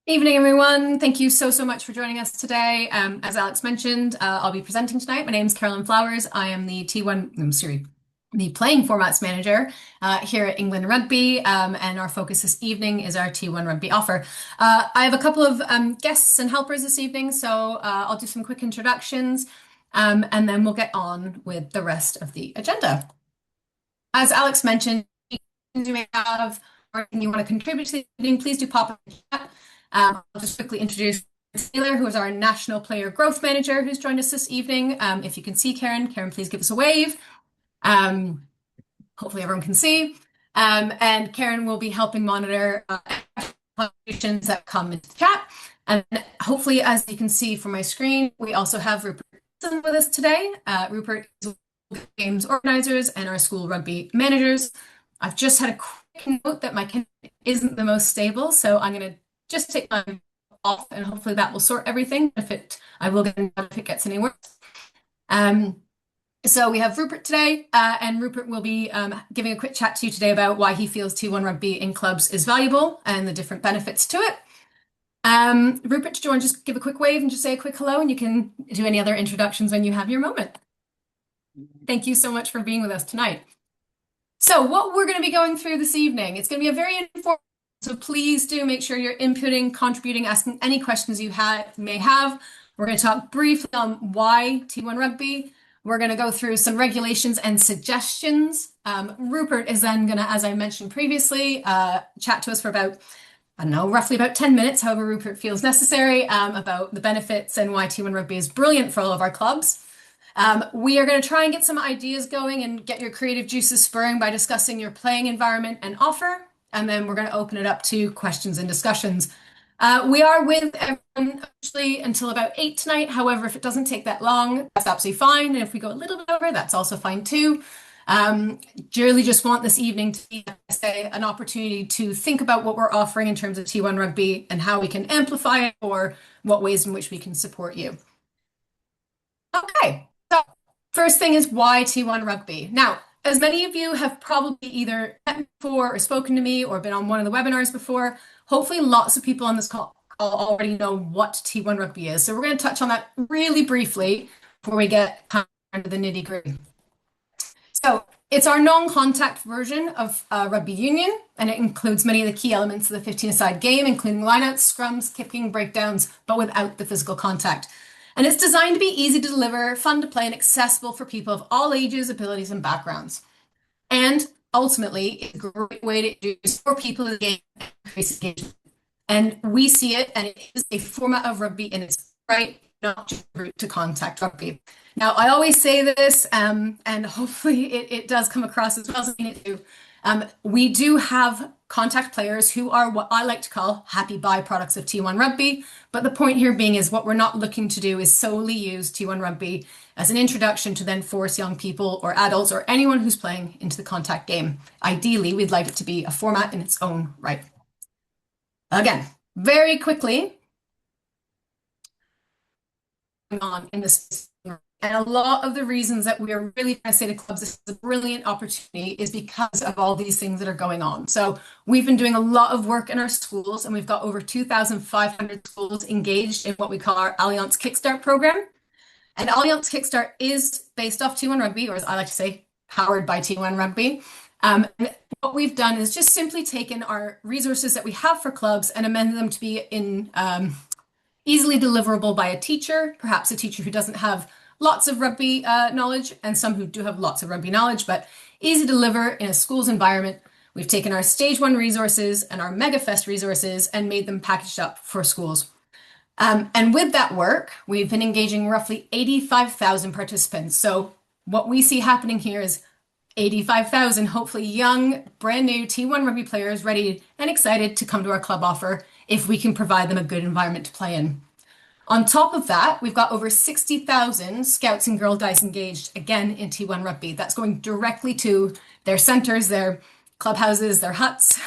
Evening, everyone. Thank you so much for joining us today. As Alex mentioned, I'll be presenting tonight. My name is Carolyn Flowers. I am the T1, the playing formats manager here at England Rugby, and our focus this evening is our T1 Rugby offer. I have a couple of guests and helpers this evening, so I'll do some quick introductions, and then we'll get on with the rest of the agenda. As Alex mentioned, you may have or you want to contribute to the evening, please do pop in the chat. I'll just quickly introduce Taylor, who is our National Player Growth Manager, who's joined us this evening. If you can see Karen, please give us a wave. Hopefully everyone can see. And Karen will be helping monitor contributions that come into the chat. And hopefully, as you can see from my screen, we also have Rupert with us today. Rupert is one of the games organizers and our school rugby managers. I've just had a quick note that my connection isn't the most stable, so I'm going to just take time off and hopefully that will sort everything. I will get if it gets any worse. So we have Rupert today, and Rupert will be giving a quick chat to you today about why he feels T1 Rugby in clubs is valuable and the different benefits to it. Rupert, do you want to just give a quick wave and just say a quick hello, and you can do any other introductions when you have your moment. Thank you so much for being with us tonight. So what we're going to be going through this evening, it's going to be a very informal, so please do make sure you're inputting, contributing, asking any questions you may have. We're going to talk briefly on why T1 Rugby. We're going to go through some regulations and suggestions. Rupert is then going to, as I mentioned previously, chat to us for about, I don't know, roughly about 10 minutes, however Rupert feels necessary, about the benefits and why T1 Rugby is brilliant for all of our clubs. We are going to try and get some ideas going and get your creative juices spurring by discussing your playing environment and offer. And then we're going to open it up to questions and discussions. We are with everyone actually until about 8 tonight. However, if it doesn't take that long, that's absolutely fine. And if we go a little bit over, that's also fine too. Really just want this evening to be, an opportunity to think about what we're offering in terms of T1 Rugby and how we can amplify it or what ways in which we can support you. Okay, so first thing is why T1 Rugby? Now, as many of you have probably either met before or spoken to me or been on one of the webinars before, hopefully lots of people on this call already know what T1 Rugby is. So we're going to touch on that really briefly before we get into the nitty-gritty. So it's our non-contact version of rugby union, and it includes many of the key elements of the 15-a-side game, including lineouts, scrums, kicking, breakdowns, but without the physical contact. And it's designed to be easy to deliver, fun to play, and accessible for people of all ages, abilities, and backgrounds. And ultimately, it's a great way to introduce more people to the game and increase engagement. And we see it, and it is a format of rugby in its right, not just route to contact rugby. Now, I always say this, and hopefully it does come across as well as I mean it to. We do have contact players who are what I like to call happy byproducts of T1 Rugby. But the point here being is what we're not looking to do is solely use T1 Rugby as an introduction to then force young people or adults or anyone who's playing into the contact game. Ideally, we'd like it to be a format in its own right. Again, very quickly on in this. And a lot of the reasons that we are really trying to say to clubs this is a brilliant opportunity is because of all these things that are going on. So we've been doing a lot of work in our schools, and we've got over 2,500 schools engaged in what we call our Allianz Kickstart program. And Allianz Kickstart is based off T1 Rugby, or as I like to say, powered by T1 Rugby. And what we've done is just simply taken our resources that we have for clubs and amended them to be in easily deliverable by a teacher, perhaps a teacher who doesn't have lots of rugby knowledge, and some who do have lots of rugby knowledge, but easy to deliver in a school's environment. We've taken our Stage 1 resources and our MegaFest resources and made them packaged up for schools. And with that work, we've been engaging roughly 85,000 participants. So what we see happening here is 85,000 hopefully young, brand new T1 Rugby players ready and excited to come to our club offer if we can provide them a good environment to play in. On top of that, we've got over 60,000 Scouts and Girl Guides engaged, again, in T1 Rugby. That's going directly to their centres, their clubhouses, their huts.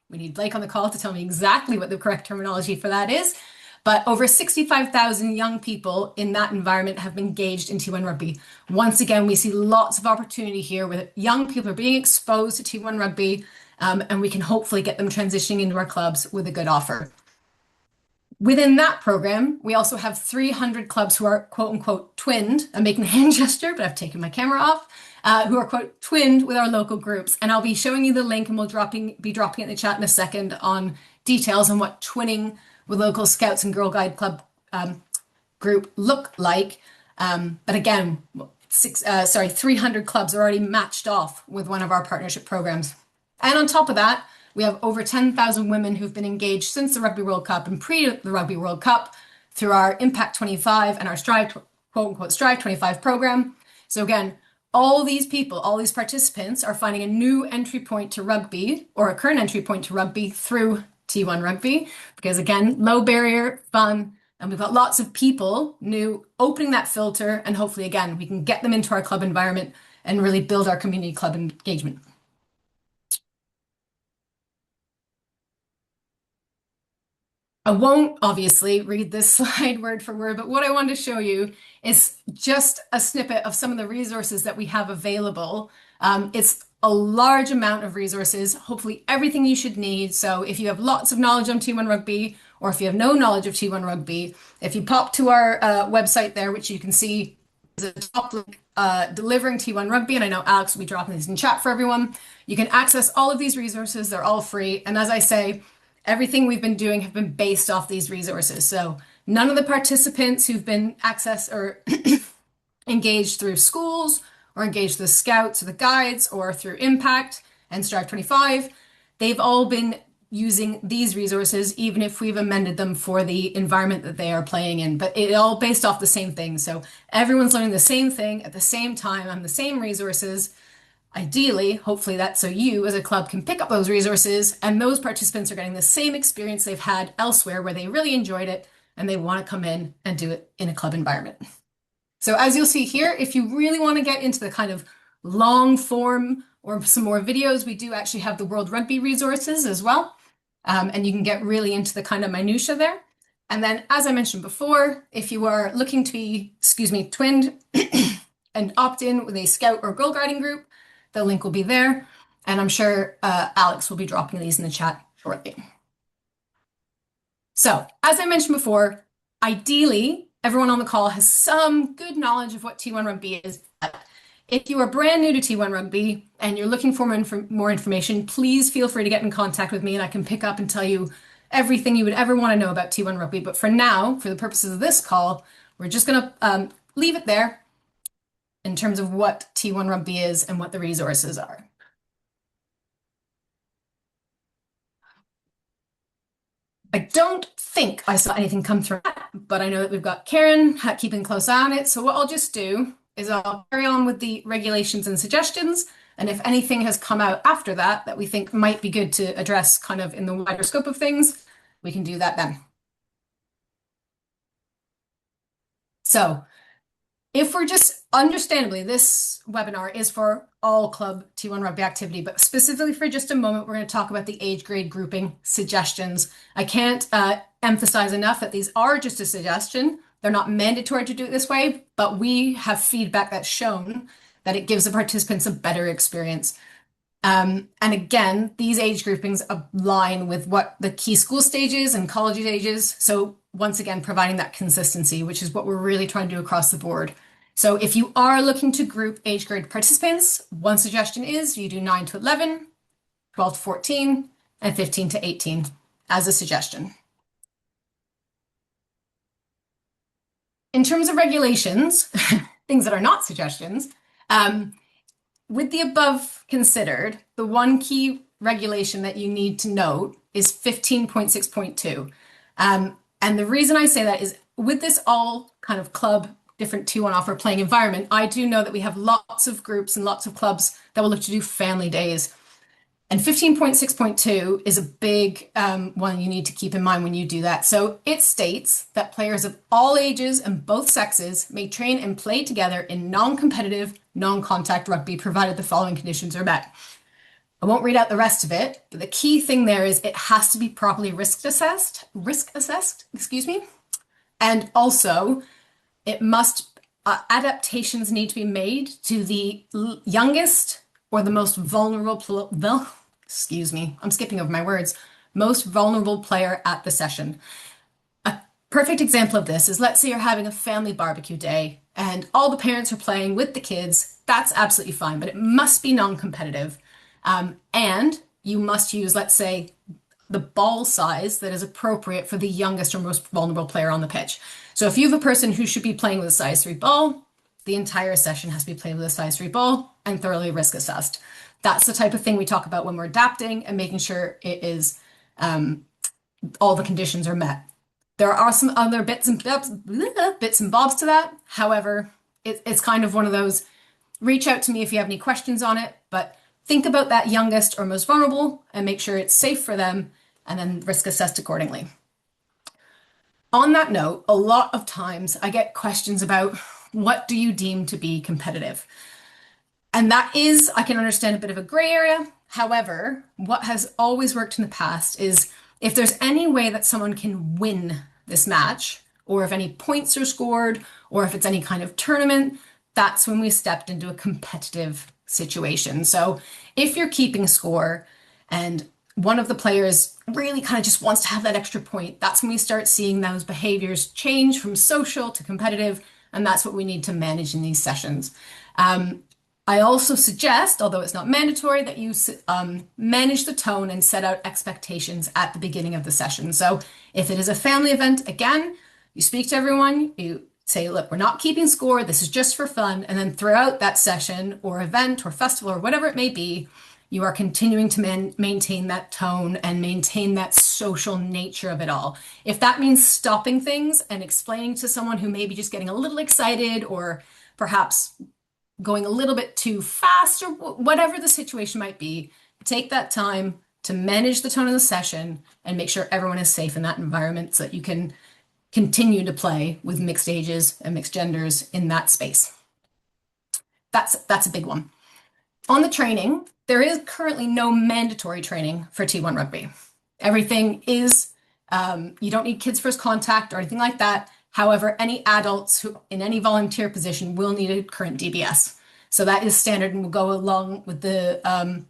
We need Blake on the call to tell me exactly what the correct terminology for that is. But over 65,000 young people in that environment have been engaged in T1 Rugby. Once again, we see lots of opportunity here where young people are being exposed to T1 Rugby, and we can hopefully get them transitioning into our clubs with a good offer. Within that program, we also have 300 clubs who are quote unquote twinned. I'm making a hand gesture, but I've taken my camera off. Who are quote twinned with our local groups. And I'll be showing you the link and we'll be dropping it in the chat in a second on details on what twinning with local Scouts and Girl Guide Club group look like. But again, 300 clubs are already matched off with one of our partnership programs. And on top of that, we have over 10,000 women who've been engaged since the Rugby World Cup and pre the Rugby World Cup through our Impact 25 and our Strive, quote unquote, Strive 25 program. So again, all these people, all these participants are finding a new entry point to rugby or a current entry point to rugby through T1 Rugby because again, low barrier, fun, and we've got lots of people new opening that filter and hopefully again, we can get them into our club environment and really build our community club engagement. I won't obviously read this slide word for word, but what I want to show you is just a snippet of some of the resources that we have available. It's a large amount of resources, hopefully everything you should need. So if you have lots of knowledge on T1 Rugby, or if you have no knowledge of T1 Rugby, if you pop to our website there, which you can see is a top link, delivering T1 Rugby, and I know Alex will be dropping these in chat for everyone. You can access all of these resources. They're all free. And as I say, everything we've been doing have been based off these resources. So none of the participants who've been accessed or engaged through schools or engaged the Scouts or the Guides or through Impact and Strive 25, they've all been using these resources, even if we've amended them for the environment that they are playing in. But it all based off the same thing. So everyone's learning the same thing at the same time on the same resources. Ideally, hopefully that's so you as a club can pick up those resources and those participants are getting the same experience they've had elsewhere where they really enjoyed it and they want to come in and do it in a club environment. So as you'll see here, if you really want to get into the kind of long form or some more videos, we do actually have the World Rugby resources as well. And you can get really into the kind of minutia there. And then, as I mentioned before, if you are looking to be, twinned and opt in with a Scout or Girl Guiding group, the link will be there. And I'm sure Alex will be dropping these in the chat shortly. So, as I mentioned before, ideally, everyone on the call has some good knowledge of what T1 Rugby is. If you are brand new to T1 Rugby and you're looking for more information, please feel free to get in contact with me and I can pick up and tell you everything you would ever want to know about T1 Rugby. But for now, for the purposes of this call, we're just going to leave it there in terms of what T1 Rugby is and what the resources are. I don't think I saw anything come through, but I know that we've got Karen keeping a close eye on it. So what I'll just do is I'll carry on with the regulations and suggestions. And if anything has come out after that that we think might be good to address kind of in the wider scope of things, we can do that then. So if we're just understandably, this webinar is for all club T1 Rugby activity, but specifically for just a moment, we're going to talk about the age grade grouping suggestions. I can't emphasize enough that these are just a suggestion. They're not mandatory to do it this way, but we have feedback that's shown that it gives the participants a better experience. And again, these age groupings align with what the key school stages and college ages. So once again, providing that consistency, which is what we're really trying to do across the board. So if you are looking to group age grade participants, one suggestion is you do 9 to 11, 12 to 14, and 15 to 18 as a suggestion. In terms of regulations, things that are not suggestions, with the above considered, the one key regulation that you need to note is 15.6.2. And the reason I say that is with this all kind of club, different T1 offer playing environment, I do know that we have lots of groups and lots of clubs that will look to do family days. And 15.6.2 is a big one you need to keep in mind when you do that. So it states that players of all ages and both sexes may train and play together in non-competitive, non-contact rugby, provided the following conditions are met. I won't read out the rest of it, but the key thing there is it has to be properly risk assessed, and also it must, adaptations need to be made to the youngest or the most vulnerable, I'm skipping over my words, most vulnerable player at the session. A Perfect example of this is, let's say you're having a family barbecue day and all the parents are playing with the kids. That's absolutely fine, but it must be non-competitive. And you must use, let's say, the ball size that is appropriate for the youngest or most vulnerable player on the pitch. So if you have a person who should be playing with a size 3 ball, the entire session has to be played with a size 3 ball and thoroughly risk assessed. That's the type of thing we talk about when we're adapting and making sure it is all the conditions are met. There are some other bits and bobs to that. However, it's kind of one of those, reach out to me if you have any questions on it, but think about that youngest or most vulnerable and make sure it's safe for them and then risk assessed accordingly. On that note, a lot of times I get questions about, what do you deem to be competitive? And that is, I can understand, a bit of a gray area. However, what has always worked in the past is, if there's any way that someone can win this match, or if any points are scored, or if it's any kind of tournament, that's when we stepped into a competitive situation. So if you're keeping score and one of the players really kind of just wants to have that extra point, that's when we start seeing those behaviors change from social to competitive, and that's what we need to manage in these sessions. I also suggest, although it's not mandatory, that you manage the tone and set out expectations at the beginning of the session. So if it is a family event, again, you speak to everyone, you say, look, we're not keeping score, this is just for fun. And then throughout that session or event or festival or whatever it may be, you are continuing to maintain that tone and maintain that social nature of it all. If that means stopping things and explaining to someone who may be just getting a little excited, or perhaps going a little bit too fast, or whatever the situation might be, take that time to manage the tone of the session and make sure everyone is safe in that environment so that you can continue to play with mixed ages and mixed genders in that space. That's a big one. On the training, there is currently no mandatory training for T1 Rugby. Everything is, you don't need kids first contact or anything like that. However, any adults who in any volunteer position will need a current DBS. So that is standard and will go along with the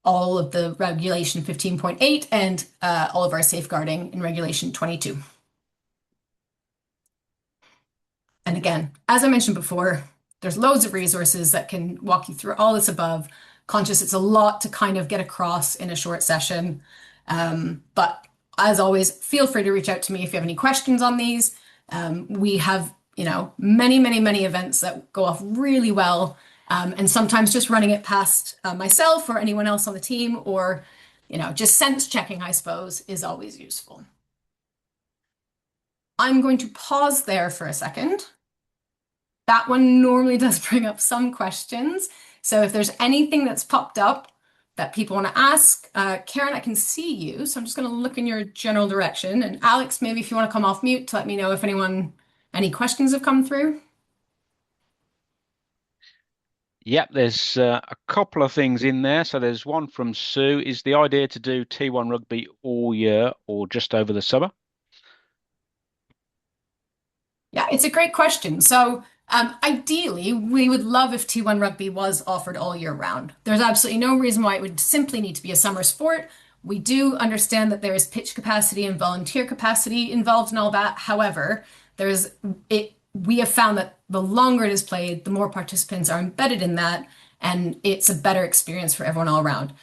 all of the regulation 15.8 and all of our safeguarding in regulation 22. And again, as I mentioned before, there's loads of resources that can walk you through all this above. Conscious it's a lot to kind of get across in a short session. But as always, feel free to reach out to me if you have any questions on these. We have, many events that go off really well. And sometimes just running it past myself or anyone else on the team, or, just sense checking, I suppose, is always useful. I'm going to pause there for a second. That one normally does bring up some questions. So if there's anything that's popped up that people want to ask, Karen, I can see you. So I'm just going to look in your general direction. And Alex, maybe if you want to come off mute to let me know if any questions have come through. Yep, there's a couple of things in there. So there's one from Sue. Is the idea to do T1 Rugby all year or just over the summer? Yeah, it's a great question. So ideally, we would love if T1 Rugby was offered all year round. There's absolutely no reason why it would simply need to be a summer sport. We do understand that there is pitch capacity and volunteer capacity involved in all that. However, we have found that the longer it is played, the more participants are embedded in that, and it's a better experience for everyone all around.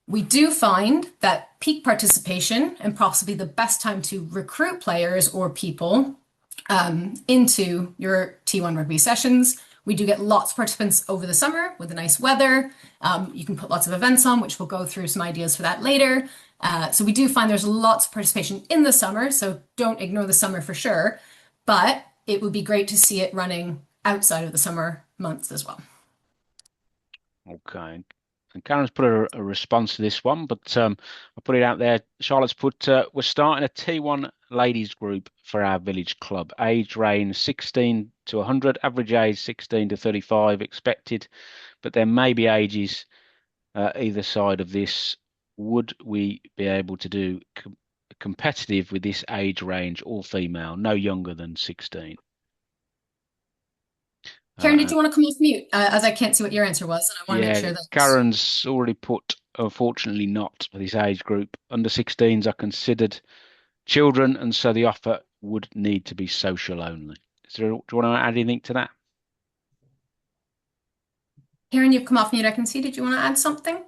We do find that peak participation and possibly the best time to recruit players or people into your T1 Rugby sessions. We do get lots of participants over the summer with the nice weather. You can put lots of events on, which we'll go through some ideas for that later. So we do find there's lots of participation in the summer, so don't ignore the summer for sure. But it would be great to see it running outside of the summer months as well. Okay. And Karen's put a response to this one, but I put it out there. Charlotte's put, we're starting a T1 ladies group for our village club. Age range 16 to 100, average age 16 to 35 expected, but there may be ages either side of this. Would we be able to do competitive with this age range, all female, no younger than 16? Karen, did you want to come off mute? As I can't see what your answer was, and I want to make sure that Karen's already put, unfortunately not for this age group. Under 16s are considered children, and so the offer would need to be social only. Do you want to add anything to that? Karen, you've come off mute. I can see. Did you want to add something?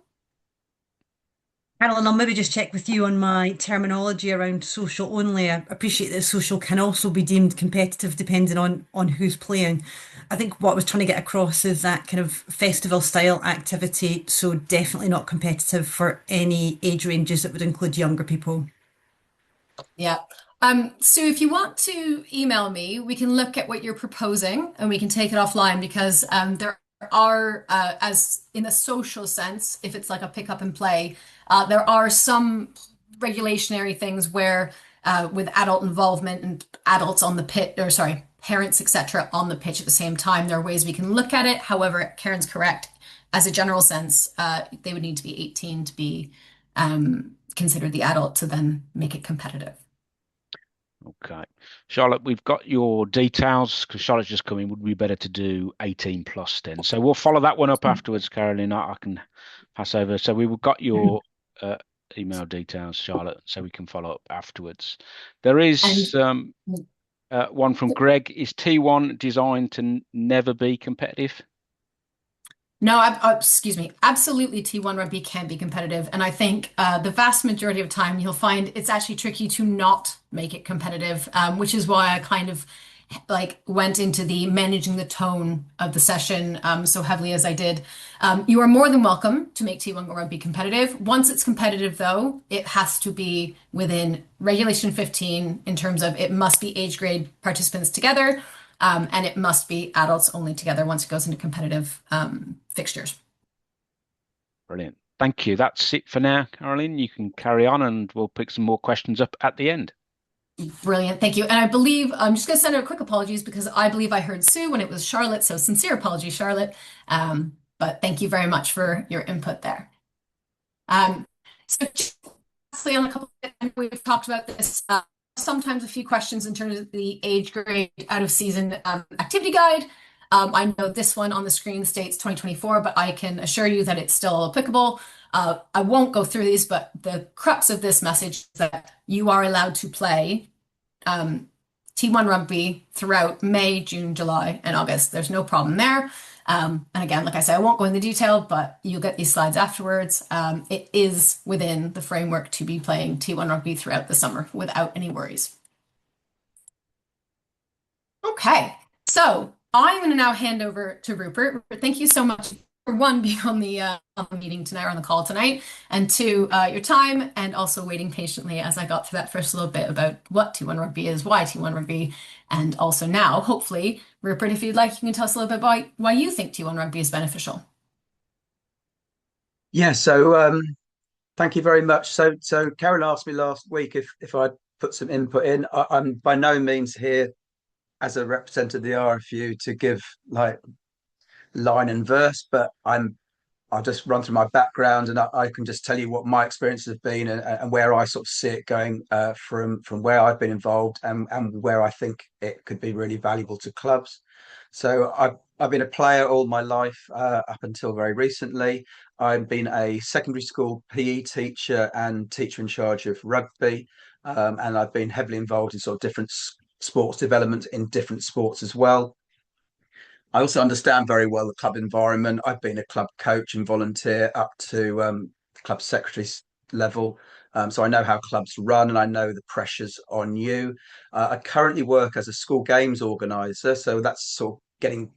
Carolyn, I'll maybe just check with you on my terminology around social only. I appreciate that social can also be deemed competitive depending on who's playing. I think what I was trying to get across is that kind of festival style activity, so definitely not competitive for any age ranges that would include younger people. Yeah. Sue, if you want to email me, we can look at what you're proposing and we can take it offline because there are, as in the social sense, if it's like a pick up and play, there are some regulationary things where with adult involvement and adults on the pit, or sorry, parents, etc., on the pitch at the same time, there are ways we can look at it. However, Karen's correct. As a general sense, they would need to be 18 to be considered the adult to then make it competitive. Okay. Charlotte, we've got your details because Charlotte's just come in. Would be better to do 18 plus then. So we'll follow that one up afterwards, Caroline. I can pass over. So we've got your uh, email details, Charlotte, so we can follow up afterwards. There And is one from Greg. Is T1 designed to never be competitive? no, excuse me. Absolutely, T1 Rugby can be competitive, and I think the vast majority of time you'll find it's actually tricky to not make it competitive, which is why I kind of like went into the managing the tone of the session so heavily as I did. You are more than welcome to make T1 Rugby competitive. Once it's competitive, though, it has to be within Regulation 15 in terms of it must be age grade participants together. And it must be adults only together once it goes into competitive fixtures. Brilliant. Thank you. That's it for now, Caroline. You can carry on and we'll pick some more questions up at the end. Brilliant. Thank you. And I believe I'm just going to send out quick apologies because I believe I heard Sue when it was Charlotte. So sincere apologies, Charlotte. But thank you very much for your input there. So just lastly, on a couple of we've talked about this. Sometimes a few questions in terms of the age grade out of season activity guide. I know this one on the screen states 2024, but I can assure you that it's still applicable. I won't go through these, but the crux of this message is that you are allowed to play T1 Rugby throughout May, June, July, and August. There's no problem there. And again, like I said, I won't go into detail, but you'll get these slides afterwards. It is within the framework to be playing T1 Rugby throughout the summer without any worries. Okay, so I'm going to now hand over to Rupert. Rupert, thank you so much for one, being on the meeting tonight or on the call tonight, and two, your time and also waiting patiently as I got through that first little bit about what T1 Rugby is, why T1 Rugby, and also now, hopefully, Rupert, if you'd like, you can tell us a little bit about why you think T1 Rugby is beneficial. Yeah, so thank you very much. So Karen asked me last week if I'd put some input in. I'm by no means here as a representative of the RFU to give like line and verse, but I'll just run through my background and I can just tell you what my experiences have been and where I sort of see it going from where I've been involved and where I think it could be really valuable to clubs. So I've been a player all my life up until very recently. I've been a secondary school PE teacher and teacher in charge of rugby, and I've been heavily involved in sort of different sports development in different sports as well. I also understand very well the club environment. I've been a club coach and volunteer up to club secretary level. So I know how clubs run and I know the pressures on you. I currently work as a school games organizer. So that's sort of getting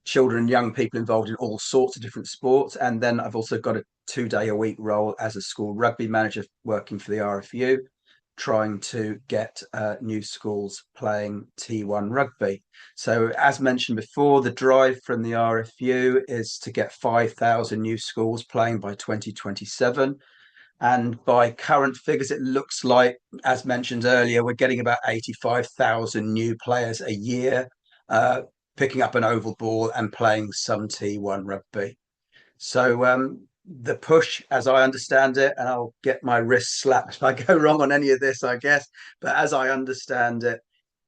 children and young people involved in all sorts of different sports. And then I've also got a 2 day a week role as a school rugby manager working for the RFU, trying to get new schools playing T1 rugby. So, as mentioned before, the drive from the RFU is to get 5,000 new schools playing by 2027. And by current figures, it looks like, as mentioned earlier, we're getting about 85,000 new players a year, picking up an oval ball and playing some T1 rugby. So the push, as I understand it, and I'll get my wrist slapped if I go wrong on any of this, I guess. But as I understand it,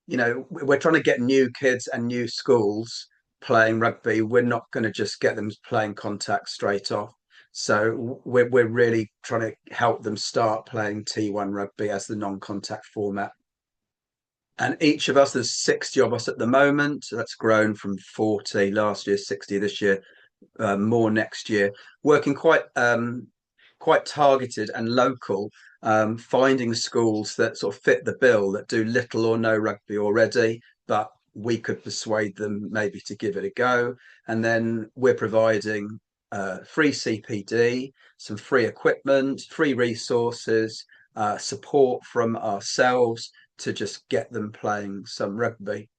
we're trying to get new kids and new schools playing rugby. We're not going to just get them playing contact straight off. So we're really trying to help them start playing T1 rugby as the non-contact format. And each of us, there's 60 of us at the moment. So that's grown from 40 last year, 60 this year, more next year. Working quite targeted and local, finding schools that sort of fit the bill, that do little or no rugby already, but we could persuade them maybe to give it a go. And then we're providing free CPD, some free equipment, free resources, support from ourselves to just get them playing some rugby.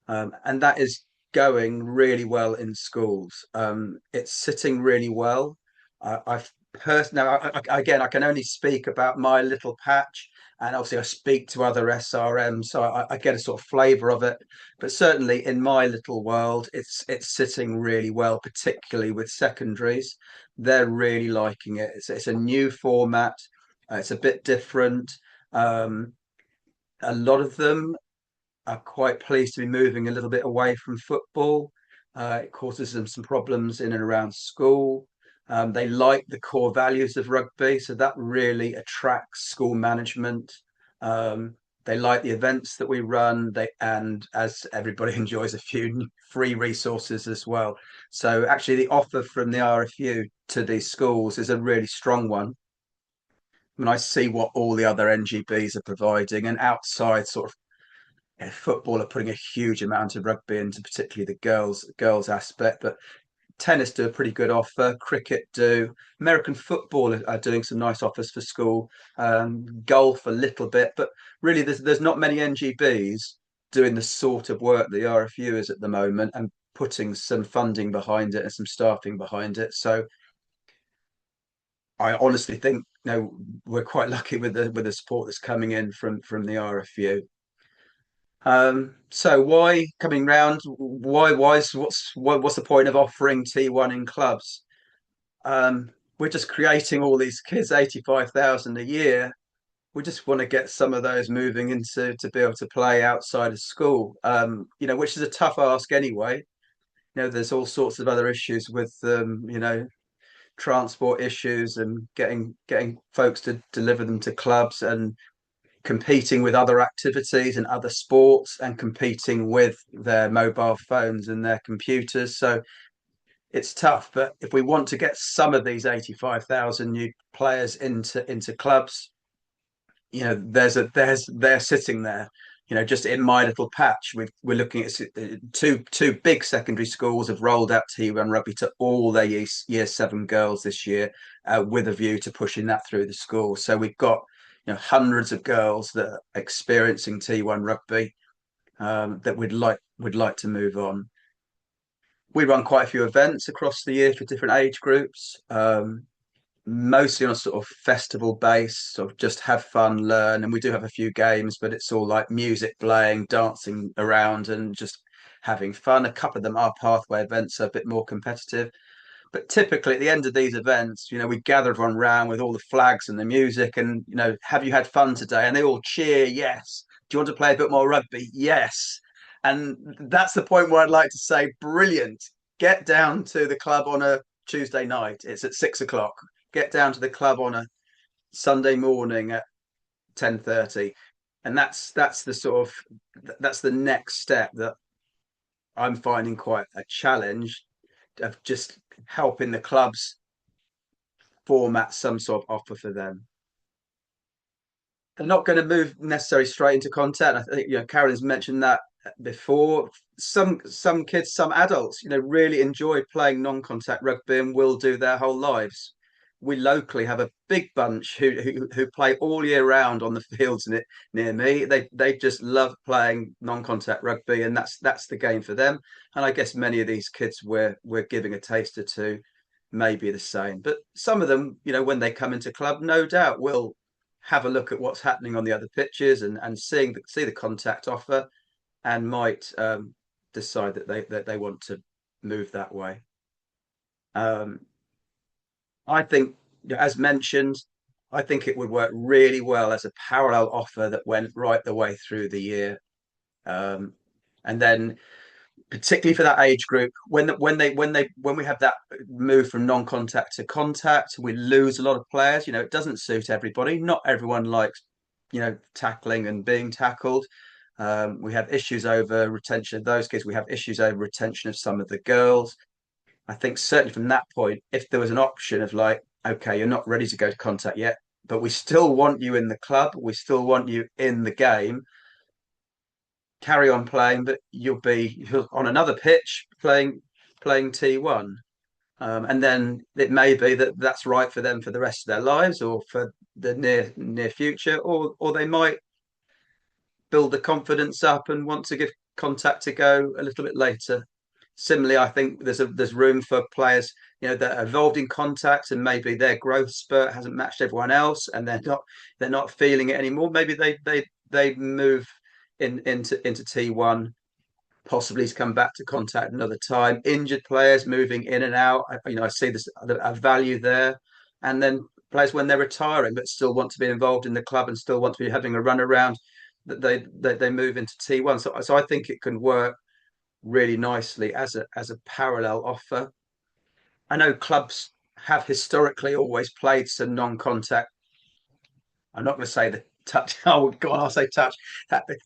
And that is going really well in schools. It's sitting really well. I've personally, again, I can only speak about my little patch, and obviously I speak to other SRMs, so I get a sort of flavour of it. But certainly in my little world, it's sitting really well, particularly with secondaries. They're really liking it. It's a new format. It's a bit different. Um, a lot of them are quite pleased to be moving a little bit away from football. It causes them some problems in and around school. They like the core values of rugby, so that really attracts school management. They like the events that we run. And as everybody enjoys, a few free resources as well. So actually, the offer from the RFU to these schools is a really strong one. When I see what all the other NGBs are providing, and outside sort of football are putting a huge amount of rugby into, particularly the girls aspect, but tennis do a pretty good offer. Cricket do. American football are doing some nice offers for school. Golf a little bit, but really there's not many NGBs doing the sort of work the RFU is at the moment, and putting some funding behind it and some staffing behind it. So I honestly think, we're quite lucky with the support that's coming in from the RFU. So why coming round? What's the point of offering T1 in clubs? We're just creating all these kids, 85,000 a year. We just want to get some of those moving into to be able to play outside of school. Which is a tough ask anyway. There's all sorts of other issues with transport issues and getting folks to deliver them to clubs, and competing with other activities and other sports, and competing with their mobile phones and their computers. So it's tough. But if we want to get some of these 85,000 new players into clubs, they're sitting there. Just in my little patch, we're looking at two big secondary schools have rolled out T1 Rugby to all their year 7 girls this year, with a view to pushing that through the school. So we've got hundreds of girls that are experiencing T1 Rugby, that would like to move on. We run quite a few events across the year for different age groups, mostly on a sort of festival base, sort of just have fun, learn. And we do have a few games, but it's all like music playing, dancing around, and just having fun. A couple of them are pathway events, so a bit more competitive. But typically at the end of these events, we gather everyone round with all the flags and the music, and have you had fun today? And they all cheer, yes. Do you want to play a bit more rugby? Yes. And that's the point where I'd like to say, brilliant. Get down to the club on a Tuesday night. It's at 6 o'clock. Get down to the club on a Sunday morning at 10:30. And that's the next step that I'm finding quite a challenge, of just helping the clubs format some sort of offer for them. They're not going to move necessarily straight into content. I think Carolyn's mentioned that before. Some kids, some adults, really enjoy playing non-contact rugby and will do their whole lives. We locally have a big bunch who play all year round on the fields near me. They just love playing non-contact rugby, and that's the game for them. And I guess many of these kids we're giving a taster to may be the same. But some of them, when they come into club, no doubt will have a look at what's happening on the other pitches, and see the contact offer, and might decide that they want to move that way. I think, as mentioned, I think it would work really well as a parallel offer that went right the way through the year. And then, particularly for that age group, when we have that move from non-contact to contact, we lose a lot of players. It doesn't suit everybody. Not everyone likes, tackling and being tackled. We have issues over retention of those kids. We have issues over retention of some of the girls. I think certainly from that point, if there was an option of like, okay, you're not ready to go to contact yet, but we still want you in the club, we still want you in the game, carry on playing, but you'll be on another pitch playing T1. And then it may be that that's right for them for the rest of their lives or for the near future, or they might build the confidence up and want to give contact a go a little bit later. Similarly, I think there's room for players, that are involved in contact and maybe their growth spurt hasn't matched everyone else and they're not feeling it anymore. Maybe they move into T1, possibly to come back to contact another time. Injured players moving in and out, I see this a value there, and then players when they're retiring but still want to be involved in the club and still want to be having a run around, that they move into T1. So I think it can work really nicely as a parallel offer. I know clubs have historically always played some non-contact. I'm not going to say the touch. Oh God, I'll say touch.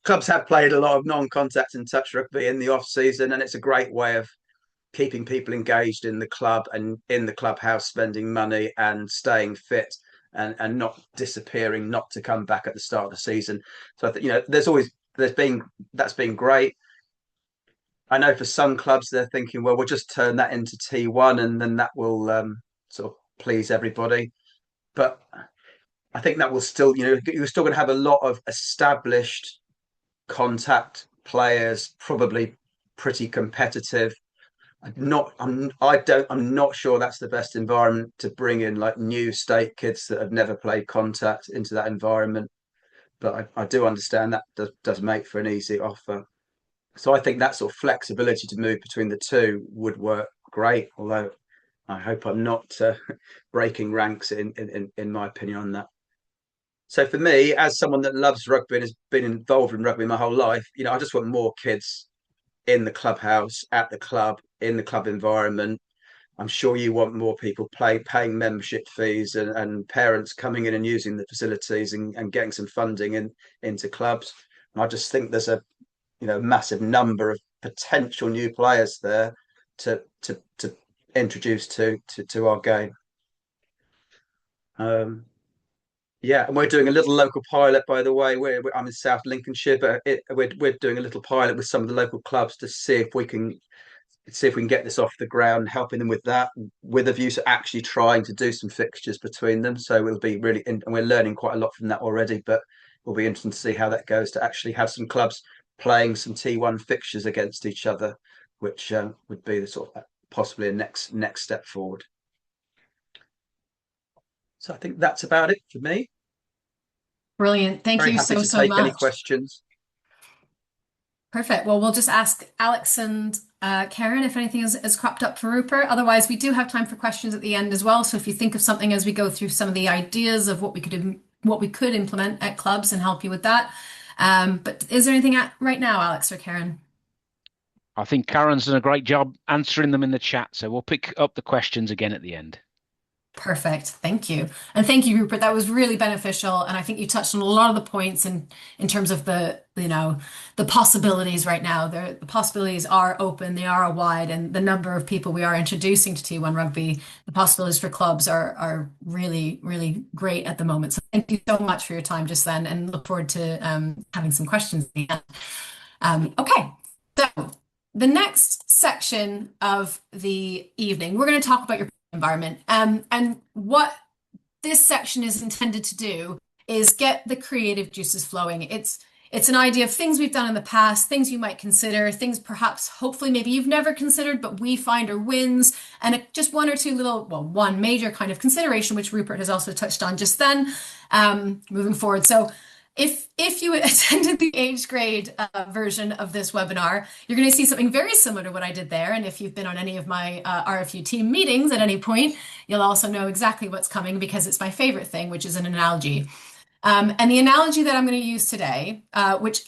Clubs have played a lot of non-contact and touch rugby in the off season, and it's a great way of keeping people engaged in the club and in the clubhouse, spending money and staying fit and not disappearing, not to come back at the start of the season. So I think that's been great. I know for some clubs they're thinking, well, we'll just turn that into T1 and then that will sort of please everybody. But I think that will still, you're still going to have a lot of established contact players, probably pretty competitive. I'm not sure that's the best environment to bring in like new state kids that have never played contact into that environment. But I do understand that does make for an easy offer. So I think that sort of flexibility to move between the two would work great. Although I hope I'm not breaking ranks in my opinion on that. So for me, as someone that loves rugby and has been involved in rugby my whole life, I just want more kids in the clubhouse, at the club, in the club environment. I'm sure you want more people paying membership fees and parents coming in and using the facilities and getting some funding into clubs. And I just think there's a massive number of potential new players there to introduce to our game. Yeah, and we're doing a little local pilot, by the way. I'm in South Lincolnshire, but we're doing a little pilot with some of the local clubs to see if we can get this off the ground, helping them with that, with a view to actually trying to do some fixtures between them. So it'll be really, and we're learning quite a lot from that already. But it'll be interesting to see how that goes, to actually have some clubs playing some T1 fixtures against each other, which would be the sort of possibly a next step forward. So I think that's about it for me. Brilliant. Thank you so much. Any questions? Perfect. Well, we'll just ask Alex and Karen if anything has cropped up for Rupert. Otherwise, we do have time for questions at the end as well. So if you think of something as we go through some of the ideas of what we could implement at clubs and help you with that. But is there anything right now, Alex or Karen? I think Karen's done a great job answering them in the chat. So we'll pick up the questions again at the end. Perfect. Thank you. And thank you, Rupert. That was really beneficial. And I think you touched on a lot of the points in terms of the possibilities right now. The possibilities are open, they are wide, and the number of people we are introducing to T1 Rugby, the possibilities for clubs are really, really great at the moment. So thank you so much for your time just then, and look forward to having some questions at the end. Okay, so the next section of the evening, we're going to talk about your environment. And what this section is intended to do is get the creative juices flowing. It's an idea of things we've done in the past, things you might consider, things perhaps, hopefully, maybe you've never considered, but we find are wins, and just one or two one major kind of consideration, which Rupert has also touched on just then, moving forward. So if you attended the age grade version of this webinar, you're going to see something very similar to what I did there. And if you've been on any of my RFU team meetings at any point, you'll also know exactly what's coming, because it's my favorite thing, which is an analogy. And the analogy that I'm going to use today, which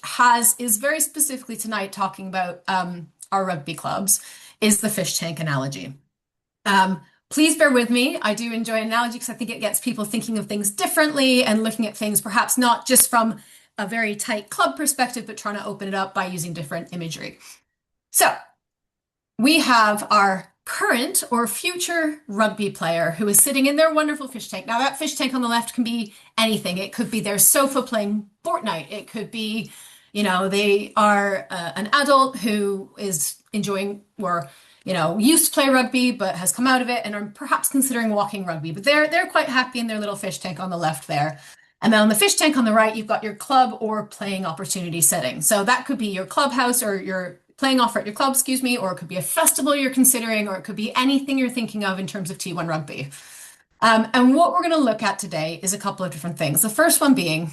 is very specifically tonight talking about our rugby clubs, is the fish tank analogy. Please bear with me. I do enjoy analogy because I think it gets people thinking of things differently and looking at things perhaps not just from a very tight club perspective, but trying to open it up by using different imagery. So we have our current or future rugby player who is sitting in their wonderful fish tank. Now, that fish tank on the left can be anything. It could be their sofa playing Fortnite. It could be, they are an adult who is enjoying or, used to play rugby but has come out of it and are perhaps considering walking rugby. But they're quite happy in their little fish tank on the left there. And then on the fish tank on the right, you've got your club or playing opportunity setting. So that could be your clubhouse or your playing offer at your club, excuse me, or it could be a festival you're considering, or it could be anything you're thinking of in terms of T1 Rugby. And what we're going to look at today is a couple of different things. The first one being,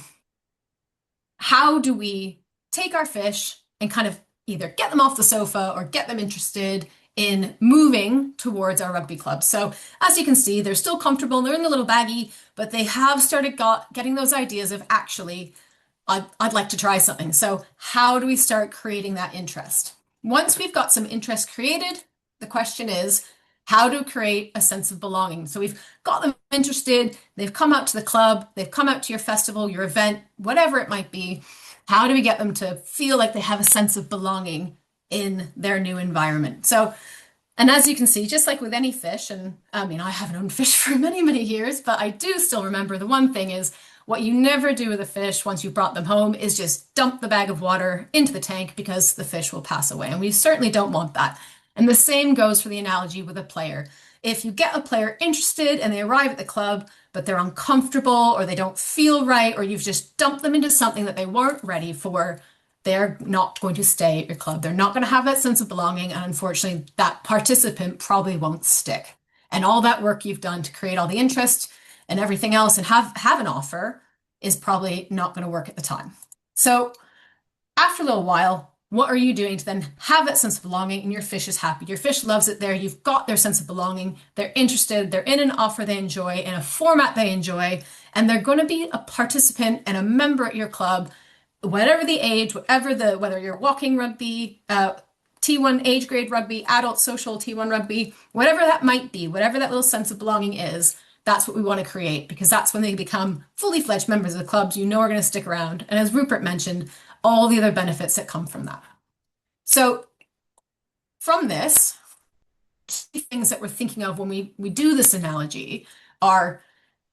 how do we take our fish and kind of either get them off the sofa or get them interested in moving towards our rugby club? So as you can see, they're still comfortable, they're in the little baggie, but they have started getting those ideas of actually, I'd like to try something. So how do we start creating that interest? Once we've got some interest created, the question is, how to create a sense of belonging. So we've got them interested, they've come out to the club, they've come out to your festival, your event, whatever it might be. How do we get them to feel like they have a sense of belonging in their new environment? So, and as you can see, just like with any fish, and I mean, I haven't owned fish for many, many years, but I do still remember the one thing is, what you never do with a fish once you've brought them home is just dump the bag of water into the tank because the fish will pass away. And we certainly don't want that. And the same goes for the analogy with a player. If you get a player interested and they arrive at the club, but they're uncomfortable or they don't feel right, or you've just dumped them into something that they weren't ready for, they're not going to stay at your club. They're not going to have that sense of belonging. And unfortunately, that participant probably won't stick. And all that work you've done to create all the interest and everything else and have an offer is probably not going to work at the time. So after a little while, what are you doing to then have that sense of belonging and your fish is happy? Your fish loves it there. You've got their sense of belonging. They're interested. They're in an offer they enjoy, in a format they enjoy, and they're going to be a participant and a member at your club, whatever the age, whether you're walking rugby, T1 age grade rugby, adult social T1 rugby, whatever that might be, whatever that little sense of belonging is. That's what we want to create, because that's when they become fully fledged members of the clubs are going to stick around. And as Rupert mentioned, all the other benefits that come from that. So from this, things that we're thinking of when we do this analogy are,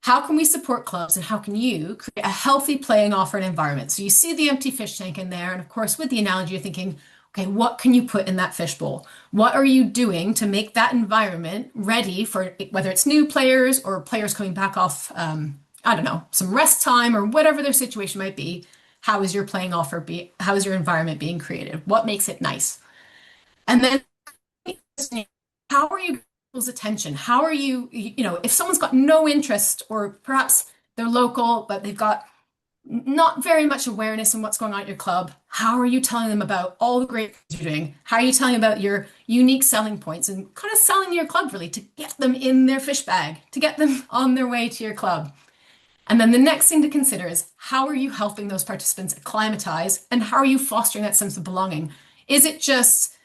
how can we support clubs and how can you create a healthy playing offer and environment? So you see the empty fish tank in there. And of course, with the analogy, you're thinking, okay, what can you put in that fishbowl? What are you doing to make that environment ready for whether it's new players or players coming back off, I don't know, some rest time or whatever their situation might be? How is your playing offer how is your environment being created? What makes it nice? And then how are you people's attention? How are you, if someone's got no interest or perhaps they're local, but they've got not very much awareness in what's going on at your club, how are you telling them about all the great things you're doing? How are you telling about your unique selling points and kind of selling your club really to get them in their fish bag, to get them on their way to your club? And then the next thing to consider is, how are you helping those participants acclimatize and how are you fostering that sense of belonging? Is it just,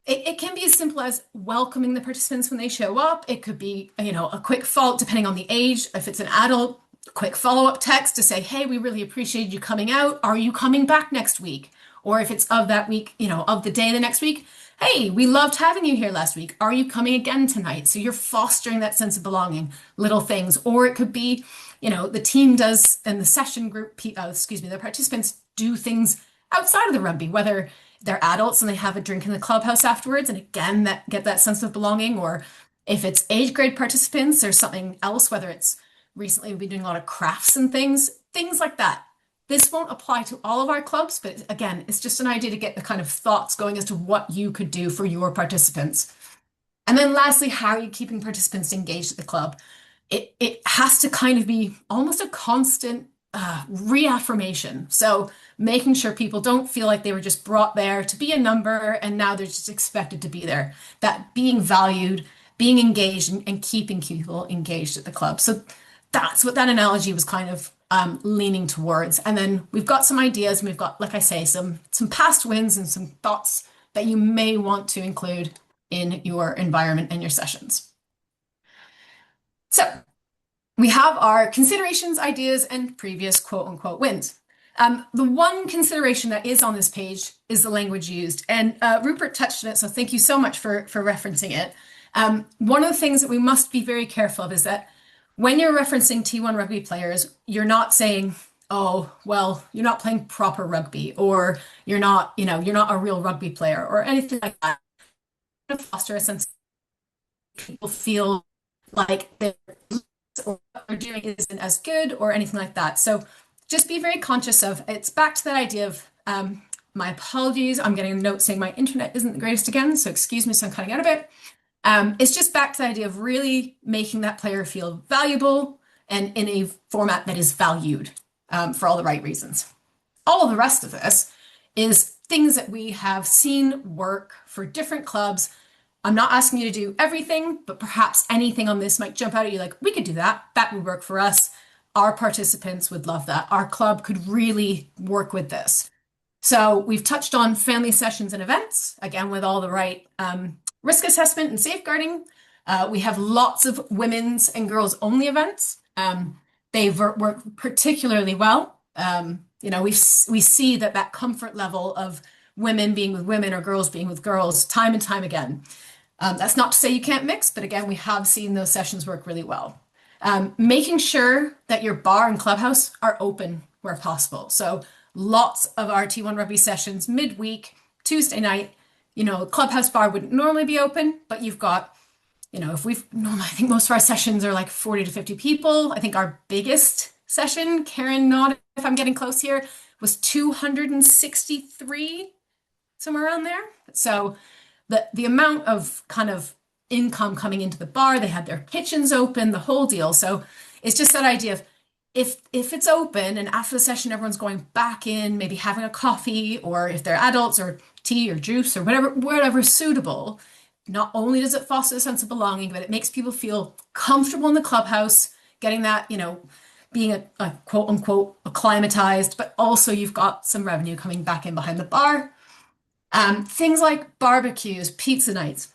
it can be as simple as welcoming the participants when they show up. It could be, a quick follow, depending on the age. If it's an adult, quick follow-up text to say, hey, we really appreciate you coming out. Are you coming back next week? Or if it's of that week, of the day the next week, hey, we loved having you here last week. Are you coming again tonight? So you're fostering that sense of belonging, little things. Or it could be, the team does, and the session group, the participants do things outside of the rugby, whether they're adults and they have a drink in the clubhouse afterwards, and again, that get that sense of belonging. Or if it's age grade participants, there's something else, whether it's recently we've been doing a lot of crafts and things like that. This won't apply to all of our clubs, but again, it's just an idea to get the kind of thoughts going as to what you could do for your participants. And then lastly, how are you keeping participants engaged at the club? It has to kind of be almost a constant reaffirmation. So making sure people don't feel like they were just brought there to be a number and now they're just expected to be there. That being valued, being engaged, and keeping people engaged at the club. So that's what that analogy was kind of leaning towards. And then we've got some ideas and we've got, like I say, some past wins and some thoughts that you may want to include in your environment and your sessions. So we have our considerations, ideas, and previous quote unquote wins. The one consideration that is on this page is the language used. And Rupert touched on it, so thank you so much for referencing it. One of the things that we must be very careful of is that when you're referencing T1 rugby players, you're not saying, oh, well, you're not playing proper rugby, or you're not, you're not a real rugby player, or anything like that. To foster a sense of people feel like what they're doing isn't as good or anything like that. So just be very conscious of it's back to that idea of my apologies. I'm getting a note saying my internet isn't the greatest again, so excuse me, so I'm cutting out a bit. It's just back to the idea of really making that player feel valuable and in a format that is valued for all the right reasons. All of the rest of this is things that we have seen work for different clubs. I'm not asking you to do everything, but perhaps anything on this might jump out at you like, we could do that. That would work for us. Our participants would love that. Our club could really work with this. So we've touched on family sessions and events, again, with all the right risk assessment and safeguarding. We have lots of women's and girls only events. They've worked particularly well. We see that comfort level of women being with women or girls being with girls time and time again. That's not to say you can't mix, but again, we have seen those sessions work really well. Making sure that your bar and clubhouse are open where possible. So lots of our T1 Rugby sessions midweek, Tuesday night, clubhouse bar wouldn't normally be open, but you've got, I think most of our sessions are like 40 to 50 people. I think our biggest session, Karen, nod if I'm getting close here, was 263, somewhere around there. So the amount of kind of income coming into the bar, they had their kitchens open, the whole deal. So it's just that idea of if it's open and after the session everyone's going back in, maybe having a coffee, or if they're adults, or tea or juice or whatever's suitable, not only does it foster a sense of belonging, but it makes people feel comfortable in the clubhouse, getting that, being a quote unquote acclimatized, but also you've got some revenue coming back in behind the bar. Things like barbecues, pizza nights,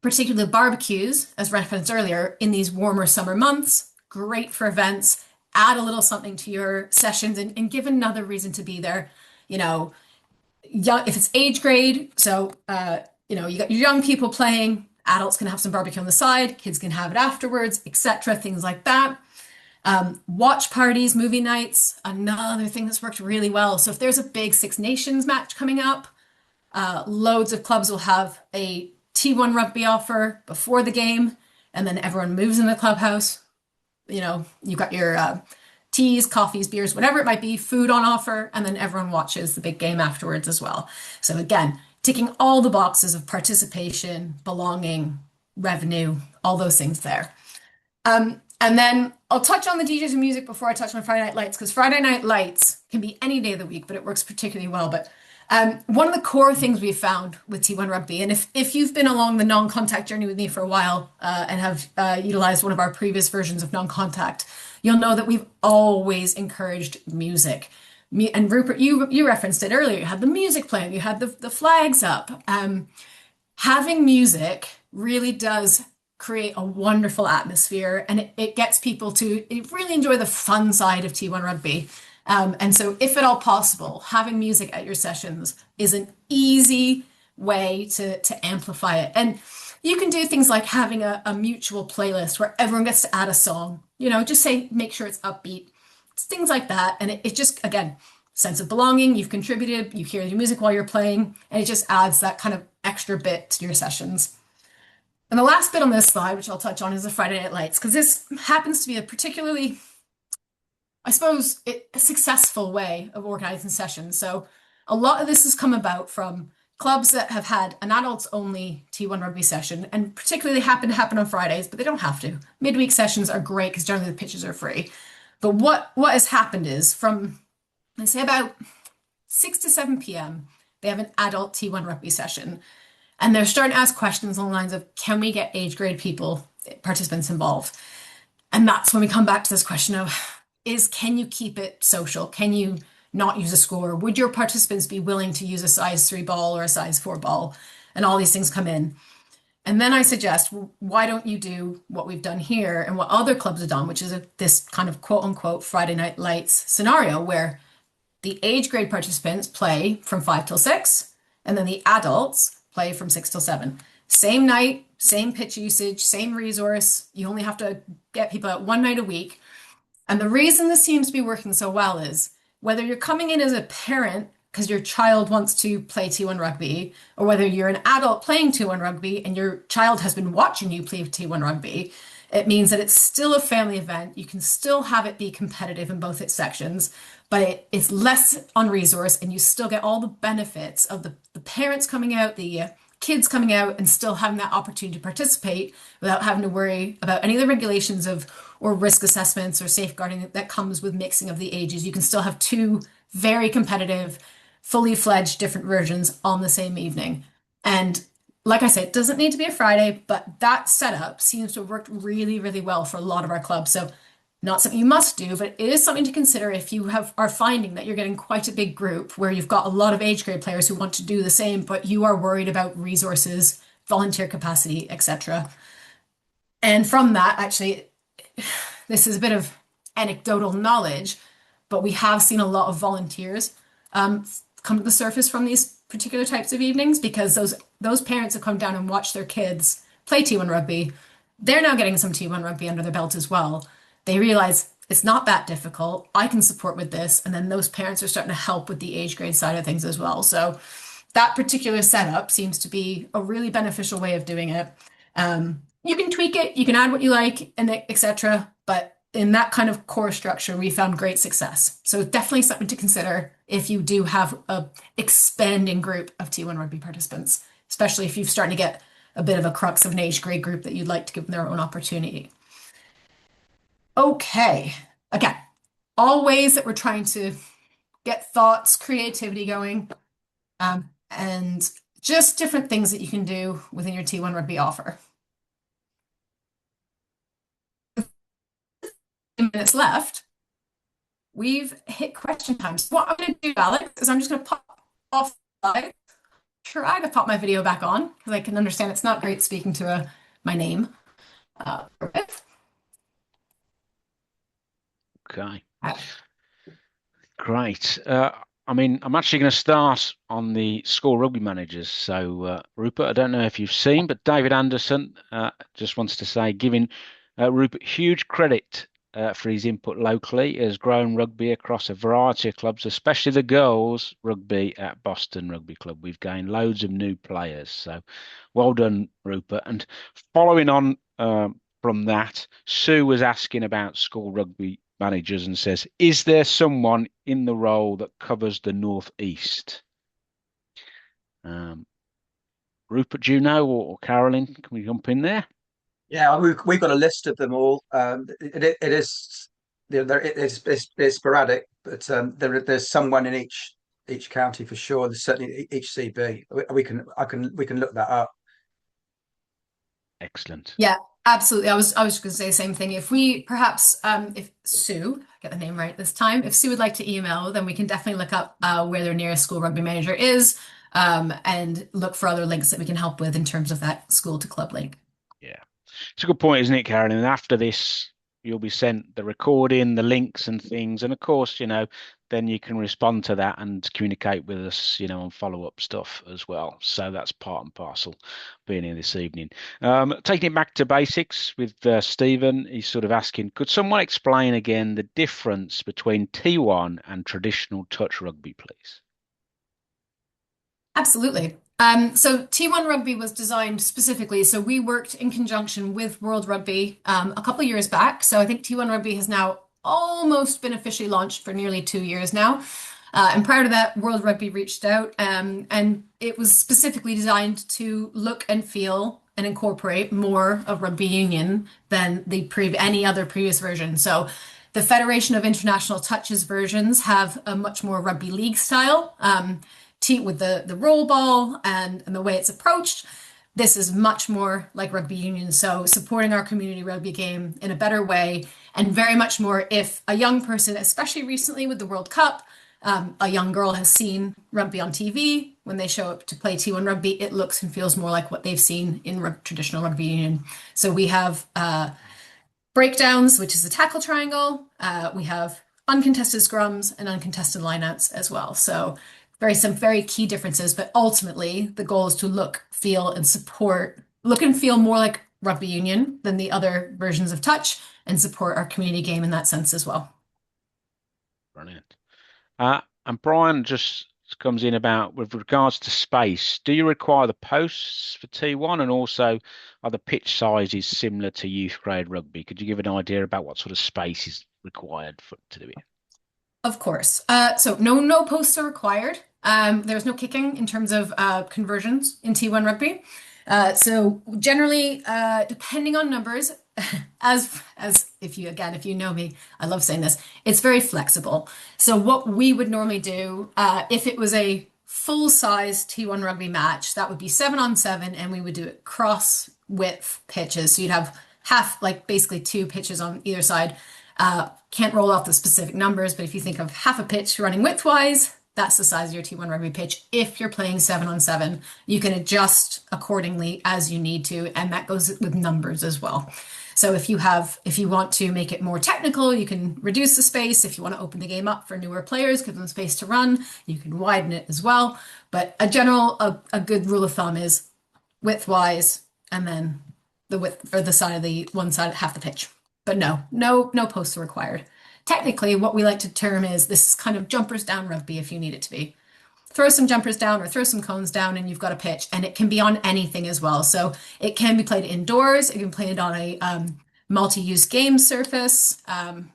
particularly barbecues, as referenced earlier, in these warmer summer months, great for events. Add a little something to your sessions and give another reason to be there. Young, if it's age grade, so you got your young people playing, adults can have some barbecue on the side, kids can have it afterwards, etc. Things like that. Watch parties, movie nights, another thing that's worked really well. So if there's a big Six Nations match coming up, loads of clubs will have a T1 Rugby offer before the game, and then everyone moves in the clubhouse. You've got your teas, coffees, beers, whatever it might be, food on offer, and then everyone watches the big game afterwards as well. So again, ticking all the boxes of participation, belonging, revenue, all those things there. And then I'll touch on the DJs and music before I touch on Friday Night Lights, because Friday Night Lights can be any day of the week, but it works particularly well. But one of the core things we've found with T1 Rugby, and if you've been along the non-contact journey with me for a while and have utilized one of our previous versions of non-contact, you'll know that we've always encouraged music. And Rupert, you referenced it earlier. You had the music playing, you had the flags up. Having music really does create a wonderful atmosphere, and it gets people to really enjoy the fun side of T1 Rugby. And so if at all possible, having music at your sessions is an easy way to amplify it. And you can do things like having a mutual playlist where everyone gets to add a song, just say, make sure it's upbeat. It's things like that. And it just, again, sense of belonging, you've contributed, you hear the music while you're playing, and it just adds that kind of extra bit to your sessions. And the last bit on this slide, which I'll touch on, is the Friday Night Lights, because this happens to be a particularly, I suppose, a successful way of organizing sessions. So a lot of this has come about from clubs that have had an adults only T1 Rugby session, and particularly they happen to happen on Fridays, but they don't have to. Midweek sessions are great because generally the pitches are free. But what has happened is from, let's say, about 6 to 7 p.m., they have an adult T1 Rugby session. And they're starting to ask questions along the lines of, can we get age grade people, participants involved? And that's when we come back to this question of, can you keep it social? Can you not use a score? Would your participants be willing to use a size 3 ball or a size 4 ball? And all these things come in. And then I suggest, well, why don't you do what we've done here and what other clubs have done, which is this kind of quote unquote Friday Night Lights scenario where the age grade participants play from 5 till 6, and then the adults play from 6 till 7. Same night, same pitch usage, same resource. You only have to get people out one night a week. And the reason this seems to be working so well is whether you're coming in as a parent because your child wants to play T1 Rugby, or whether you're an adult playing T1 Rugby and your child has been watching you play T1 Rugby, it means that it's still a family event. You can still have it be competitive in both its sections, but it's less on resource, and you still get all the benefits of the parents coming out, the kids coming out, and still having that opportunity to participate without having to worry about any of the regulations of or risk assessments or safeguarding that comes with mixing of the ages. You can still have two very competitive, fully fledged different versions on the same evening. And like I said, it doesn't need to be a Friday, but that setup seems to have worked really, really well for a lot of our clubs. So not something you must do, but it is something to consider if you are finding that you're getting quite a big group where you've got a lot of age grade players who want to do the same, but you are worried about resources, volunteer capacity, etc. And from that, actually, this is a bit of anecdotal knowledge, but we have seen a lot of volunteers come to the surface from these particular types of evenings, because those parents have come down and watched their kids play T1 Rugby. They're now getting some T1 Rugby under their belt as well. They realize it's not that difficult. I can support with this. And then those parents are starting to help with the age grade side of things as well. So that particular setup seems to be a really beneficial way of doing it. You can tweak it, you can add what you like, and etc. But in that kind of core structure, we found great success. So definitely something to consider if you do have a expanding group of T1 Rugby participants, especially if you're starting to get a bit of a crux of an age grade group that you'd like to give them their own opportunity. Okay, again, all ways that we're trying to get thoughts, creativity going, and just different things that you can do within your T1 Rugby offer. 10 minutes left. We've hit question time. So what I'm going to do, Alex, is I'm just going to pop off the slide, try to pop my video back on, because I can understand it's not great speaking to my name. Okay. Great. I mean, I'm actually going to start on the school rugby managers. So, Rupert, I don't know if you've seen, but David Anderson just wants to say, giving Rupert huge credit for his input locally, has grown rugby across a variety of clubs, especially the girls' rugby at Boston Rugby Club. We've gained loads of new players. So, well done, Rupert. And following on from that, Sue was asking about school rugby managers and says, is there someone in the role that covers the Northeast? Rupert, do you know, or Carolyn, can we jump in there? Yeah, we've got a list of them all. It is it's sporadic, but there's someone in each county for sure. There's certainly each CB. We can look that up. Excellent. Yeah, absolutely. I was just going to say the same thing. If we perhaps, if Sue, get the name right this time, if Sue would like to email, then we can definitely look up where their nearest school rugby manager is, and look for other links that we can help with in terms of that school to club link. Yeah, it's a good point, isn't it, Karen? And after this, you'll be sent the recording, the links and things. And of course, then you can respond to that and communicate with us, on follow-up stuff as well. So that's part and parcel being here this evening. Taking it back to basics with Stephen, he's sort of asking, could someone explain again the difference between T1 and traditional touch rugby, please? Absolutely. So T1 Rugby was designed specifically. So we worked in conjunction with World Rugby a couple of years back. So I think T1 Rugby has now almost been officially launched for nearly 2 years now. And prior to that, World Rugby reached out, and it was specifically designed to look and feel and incorporate more of rugby union than any other previous version. So the Federation of International Touches versions have a much more rugby league style. With the roll ball and the way it's approached. This is much more like rugby union. So supporting our community rugby game in a better way, and very much more if a young person, especially recently with the World Cup, a young girl has seen rugby on TV. When they show up to play T1 Rugby, it looks and feels more like what they've seen in traditional rugby union. So we have breakdowns, which is the tackle triangle. We have uncontested scrums and uncontested lineouts as well. So some very key differences, but ultimately the goal is to look, feel, and look and feel more like rugby union than the other versions of touch and support our community game in that sense as well. Brilliant. And Brian just comes in about with regards to space. Do you require the posts for T1 and also are the pitch sizes similar to youth grade rugby? Could you give an idea about what sort of space is required to do it? Of course. So no posts are required. There's no kicking in terms of conversions in T1 Rugby. So generally, depending on numbers, as if you know me, I love saying this, it's very flexible. So what we would normally do, if it was a full size T1 Rugby match, that would be 7-on-7, and we would do it cross width pitches. So you'd have half, like basically two pitches on either side. Can't roll off the specific numbers, but if you think of half a pitch running widthwise, that's the size of your T1 Rugby pitch. If you're playing 7-on-7, you can adjust accordingly as you need to, and that goes with numbers as well. So if you want to make it more technical, you can reduce the space. If you want to open the game up for newer players, give them space to run, you can widen it as well. But a good rule of thumb is widthwise, and then the width or the side of the one side, half the pitch. But no posts are required. Technically, what we like to term is this is kind of jumpers down rugby if you need it to be. Throw some jumpers down or throw some cones down and you've got a pitch, and it can be on anything as well. So it can be played indoors, it can be played on a multi-use game surface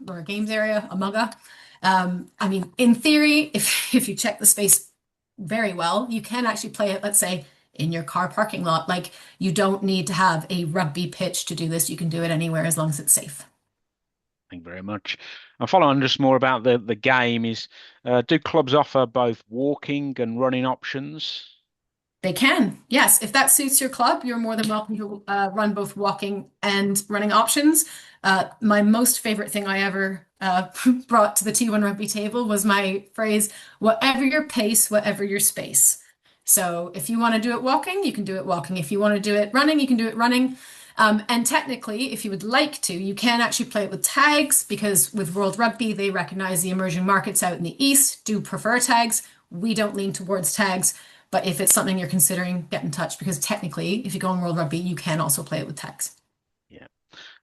or a games area, a mugga. I mean, in theory, if you check the space very well, you can actually play it, let's say, in your car parking lot. Like, you don't need to have a rugby pitch to do this. You can do it anywhere as long as it's safe. Thank you very much. And following on just more about the game is, do clubs offer both walking and running options? They can, yes. If that suits your club, you're more than welcome to run both walking and running options. My most favorite thing I ever brought to the T1 Rugby table was my phrase, whatever your pace, whatever your space. So if you want to do it walking, you can do it walking. If you want to do it running, you can do it running. And technically, if you would like to, you can actually play it with tags, because with World Rugby, they recognize the emerging markets out in the East do prefer tags. We don't lean towards tags, but if it's something you're considering, get in touch, because technically, if you go on World Rugby, you can also play it with tags. Yeah.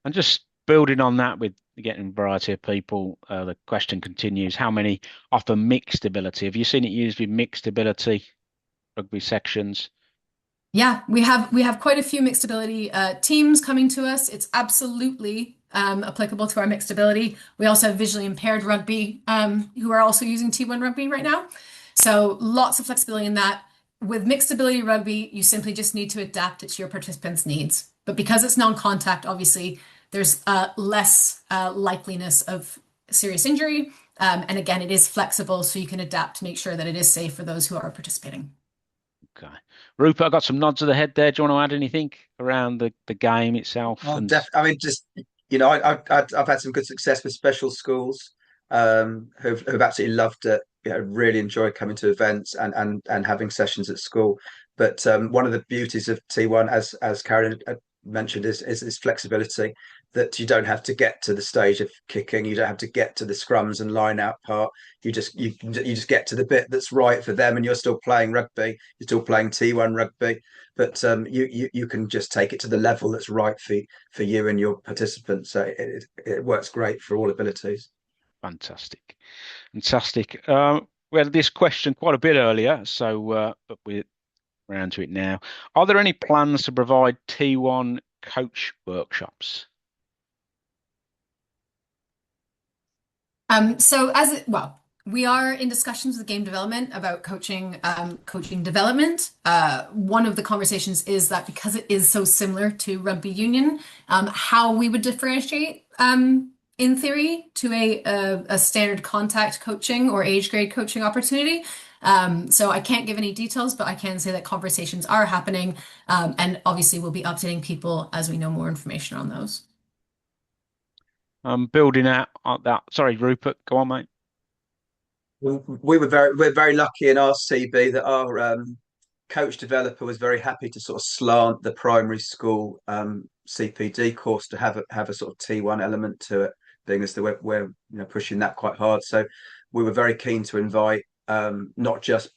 And just building on that with getting a variety of people, the question continues, how many offer mixed ability? Have you seen it used with mixed ability rugby sections? Yeah, we have quite a few mixed ability teams coming to us. It's absolutely applicable to our mixed ability. We also have visually impaired rugby who are also using T1 Rugby right now. So lots of flexibility in that. With mixed ability rugby, you simply just need to adapt it to your participants' needs. But because it's non-contact, obviously, there's less likeliness of serious injury. And again, it is flexible, so you can adapt to make sure that it is safe for those who are participating. Okay. Rupert, I got some nods of the head there. Do you want to add anything around the game itself? Oh, I mean, just I've had some good success with special schools who've absolutely loved it. Really enjoyed coming to events and having sessions at school. But one of the beauties of T1, as Karen had mentioned, is flexibility. That you don't have to get to the stage of kicking. You don't have to get to the scrums and line out part. You just get to the bit that's right for them, and you're still playing rugby. You're still playing T1 rugby, but you can just take it to the level that's right for you and your participants. So it works great for all abilities. Fantastic. Fantastic. We had this question quite a bit earlier, so but we're around to it now. Are there any plans to provide T1 coach workshops? We are in discussions with game development about coaching development. One of the conversations is that because it is so similar to rugby union, how we would differentiate in theory to a standard contact coaching or age grade coaching opportunity. So I can't give any details, but I can say that conversations are happening, and obviously we'll be updating people as we know more information on those. Building out on that. Sorry, Rupert, go on, mate. We're very lucky in our CB that our coach developer was very happy to sort of slant the primary school CPD course to have a sort of T1 element to it. being as we're pushing that quite hard. So we were very keen to invite not just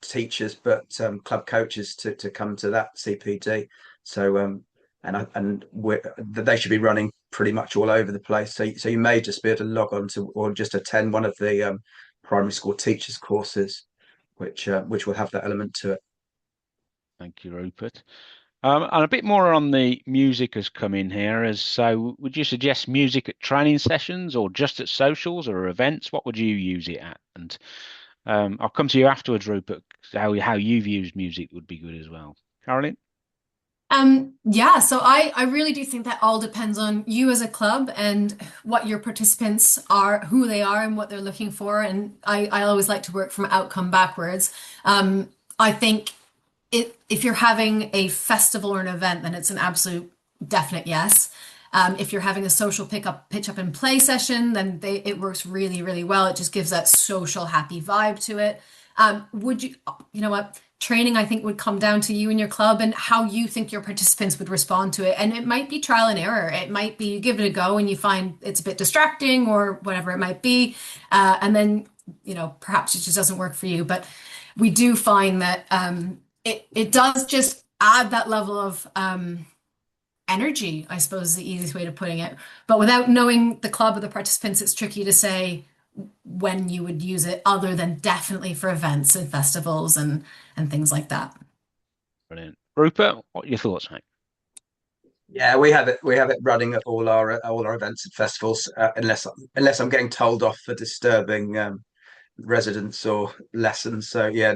teachers but club coaches to come to that CPD. So they should be running pretty much all over the place. So you may just be able to log on to or just attend one of the primary school teachers courses, which will have that element to it. Thank you, Rupert. And a bit more on the music has come in here. So would you suggest music at training sessions or just at socials or events? What would you use it at? And I'll come to you afterwards, Rupert. How you've used music would be good as well. Caroline? Yeah, so I really do think that all depends on you as a club and what your participants are, who they are and what they're looking for. And I always like to work from outcome backwards. I think if you're having a festival or an event, then it's an absolute definite yes. If you're having a social pitch up and play session, then it works really, really well. It just gives that social happy vibe to it. You know what? Training, I think, would come down to you and your club and how you think your participants would respond to it. And it might be trial and error. It might be you give it a go and you find it's a bit distracting or whatever it might be. And then, perhaps it just doesn't work for you. But we do find that it does just add that level of energy, I suppose is the easiest way of putting it. But without knowing the club or the participants, it's tricky to say when you would use it other than definitely for events and festivals and things like that. Brilliant. Rupert, what are your thoughts, mate? Yeah, we have it running at all our events and festivals, unless I'm getting told off for disturbing residents or lessons. So yeah,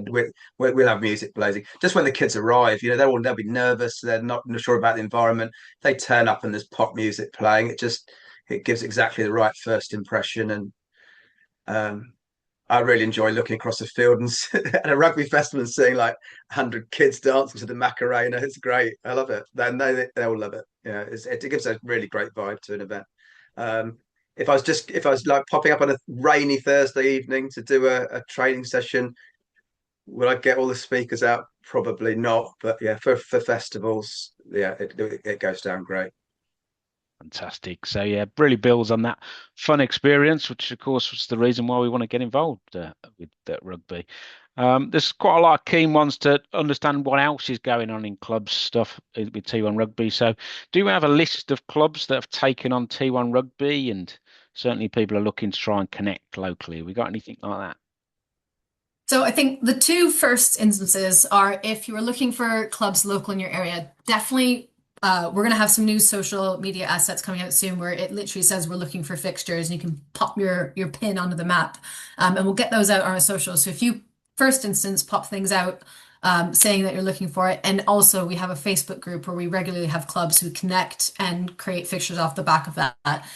we'll have music blazing. Just when the kids arrive, they'll be nervous. They're not sure about the environment. They turn up and there's pop music playing. It gives exactly the right first impression. And I really enjoy looking across the field and at a rugby festival and seeing like 100 kids dancing to the Macarena. It's great. I love it. They all love it. It gives a really great vibe to an event. If I was like popping up on a rainy Thursday evening to do a training session, would I get all the speakers out? Probably not. But yeah, for festivals, yeah, it goes down great. Fantastic. So yeah, really builds on that fun experience, which of course was the reason why we want to get involved with rugby. There's quite a lot of keen ones to understand what else is going on in clubs stuff with T1 Rugby. So do you have a list of clubs that have taken on T1 Rugby? And certainly people are looking to try and connect locally. Have we got anything like that? So I think the two first instances are if you are looking for clubs local in your area, definitely we're going to have some new social media assets coming out soon where it literally says we're looking for fixtures and you can pop your pin onto the map, and we'll get those out on our socials. So if you first instance pop things out saying that you're looking for it, and also we have a Facebook group where we regularly have clubs who connect and create fixtures off the back of that.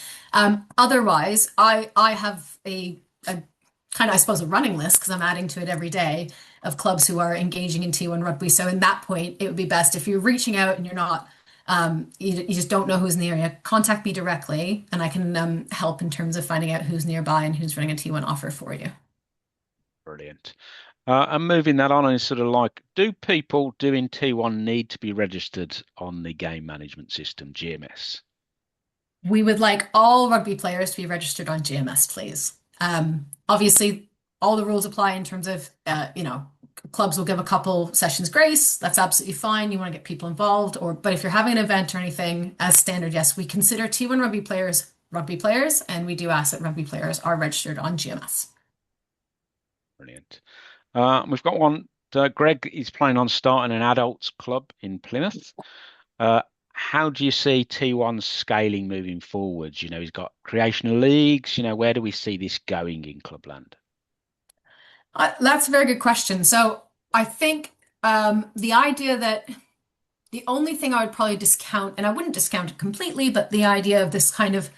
Otherwise, I have a kind of, I suppose, a running list because I'm adding to it every day of clubs who are engaging in T1 Rugby. So in that point, it would be best if you're reaching out and you're not you just don't know who's in the area, contact me directly and I can help in terms of finding out who's nearby and who's running a T1 offer for you. Brilliant. And moving that on, and sort of like, do people doing T1 need to be registered on the game management system, GMS? We would like all rugby players to be registered on GMS, please. Obviously, all the rules apply in terms of, clubs will give a couple sessions grace. That's absolutely fine. You want to get people involved, but if you're having an event or anything, as standard, yes, we consider T1 rugby players, and we do ask that rugby players are registered on GMS. Brilliant. We've got one. Greg is planning on starting an adults club in Plymouth. How do you see T1 scaling moving forwards? He's got creational leagues. Where do we see this going in Clubland? That's a very good question. So I think the idea that the only thing I would probably discount, and I wouldn't discount it completely, but the idea of this kind of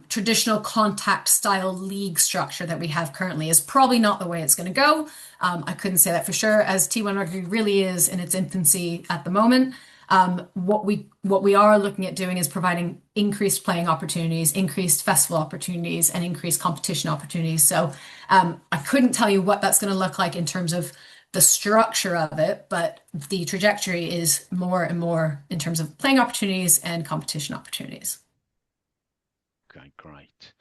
traditional contact style league structure that we have currently is probably not the way it's going to go. I couldn't say that for sure, as T1 Rugby really is in its infancy at the moment. What we are looking at doing is providing increased playing opportunities, increased festival opportunities, and increased competition opportunities. So I couldn't tell you what that's going to look like in terms of the structure of it, but the trajectory is more and more in terms of playing opportunities and competition opportunities. Okay, great.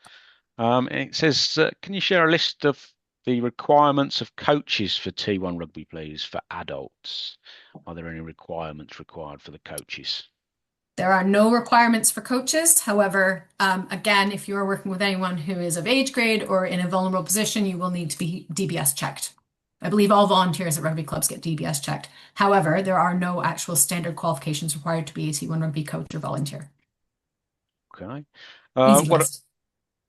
It says, can you share a list of the requirements of coaches for T1 Rugby, please, for adults? Are there any requirements required for the coaches? There are no requirements for coaches. However, again, if you are working with anyone who is of age grade or in a vulnerable position, you will need to be DBS checked. I believe all volunteers at rugby clubs get DBS checked. However, there are no actual standard qualifications required to be a T1 Rugby coach or volunteer. Okay. Easy What list.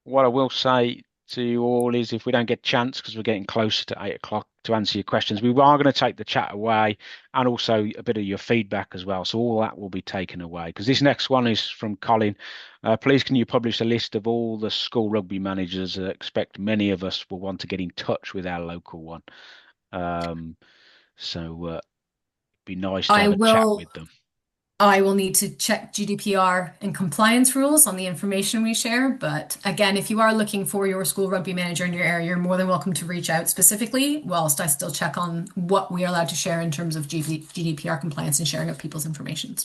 what I will say to you all is if we don't get a chance, because we're getting closer to 8 o'clock to answer your questions, we are going to take the chat away and also a bit of your feedback as well. So all that will be taken away because this next one is from Colin. Please, can you publish a list of all the school rugby managers? I expect many of us will want to get in touch with our local one. So it'd be nice to I have a chat will with them. I will need to check GDPR and compliance rules on the information we share. But again, if you are looking for your school rugby manager in your area, you're more than welcome to reach out specifically, whilst I still check on what we are allowed to share in terms of GDPR compliance and sharing of people's information.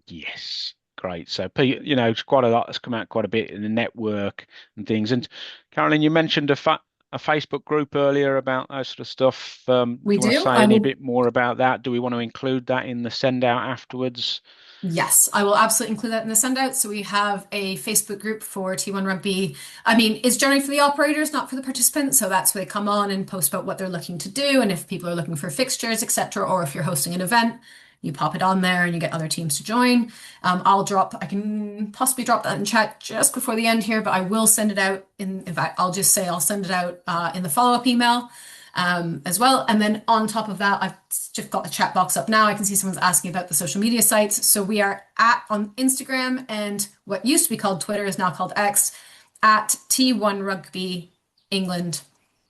Yes, great. So, it's quite a lot that's come out quite a bit in the network and things. And Carolyn, you mentioned a Facebook group earlier about that sort of stuff. Do We you want to do. say I any will. bit more about that? Do we want to include that in the send out afterwards? Yes, I will absolutely include that in the send out. So we have a Facebook group for T1 Rugby. I mean, it's generally for the operators, not for the participants. So that's where they come on and post about what they're looking to do, and if people are looking for fixtures, etc., or if you're hosting an event, you pop it on there and you get other teams to join. I can possibly drop that in chat just before the end here, but I will send it out in fact, I'll just say I'll send it out in the follow-up email as well. And then on top of that, I've just got the chat box up now. I can see someone's asking about the social media sites. So we are on Instagram, and what used to be called Twitter is now called X, at T1 Rugby England,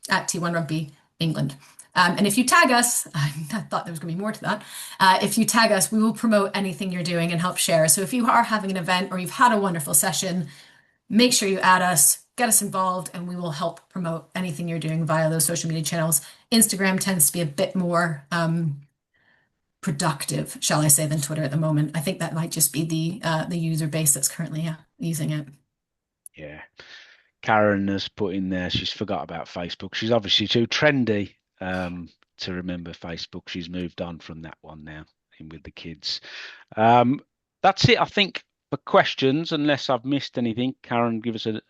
at T1 Rugby England. And if you tag us, I thought there was going to be more to that. If you tag us, we will promote anything you're doing and help share. So if you are having an event or you've had a wonderful session, make sure you add us, get us involved, and we will help promote anything you're doing via those social media channels. Instagram tends to be a bit more productive, shall I say, than Twitter at the moment. I think that might just be the user base that's currently using it. Yeah. Karen has put in there, she's forgot about Facebook. She's obviously too trendy to remember Facebook. She's moved on from that one now in with the kids. That's it, I think, for questions, unless I've missed anything. Karen, give us a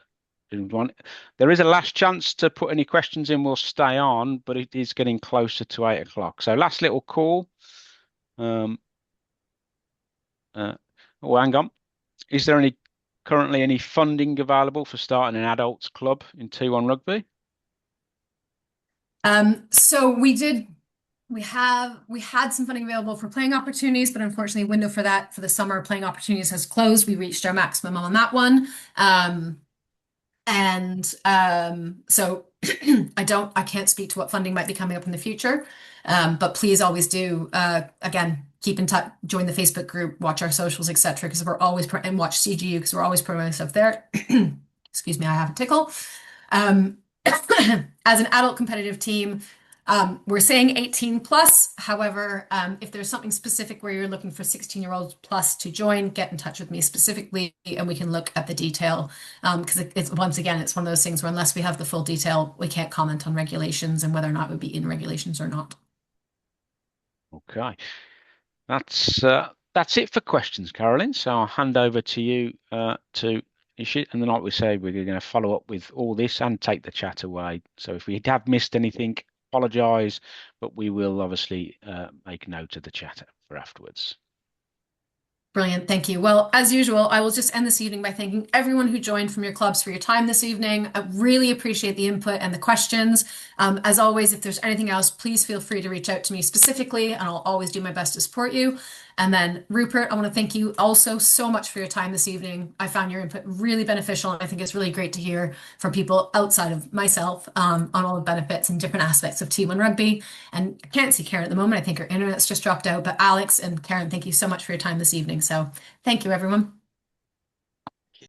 one. There is a last chance to put any questions in. We'll stay on, but it is getting closer to 8 o'clock. So last little call. Oh, hang on. Is there currently any funding available for starting an adults club in T1 Rugby? So we had some funding available for playing opportunities, but unfortunately, window for the summer playing opportunities has closed. We reached our maximum on that one. So I can't speak to what funding might be coming up in the future. But please always do, again, keep in touch, join the Facebook group, watch our socials, etc. because we're always, and watch CGU because we're always promoting stuff there. Excuse me, I have a tickle. As an adult competitive team, we're saying 18 plus. However, if there's something specific where you're looking for 16-year-olds plus to join, get in touch with me specifically and we can look at the detail. Because it's once again, it's one of those things where unless we have the full detail, we can't comment on regulations and whether or not it would be in regulations or not. Okay. That's it for questions, Carolyn. So I'll hand over to you to issue, and then like we say, we're going to follow up with all this and take the chat away. So if we have missed anything, apologise, but we will obviously make note of the chat for afterwards. Brilliant. Thank you. Well, as usual, I will just end this evening by thanking everyone who joined from your clubs for your time this evening. I really appreciate the input and the questions. As always, if there's anything else, please feel free to reach out to me specifically, and I'll always do my best to support you. And then, Rupert, I want to thank you also so much for your time this evening. I found your input really beneficial, and I think it's really great to hear from people outside of myself on all the benefits and different aspects of T1 Rugby. And I can't see Karen at the moment. I think her internet's just dropped out. But Alex and Karen, thank you so much for your time this evening. So thank you, everyone.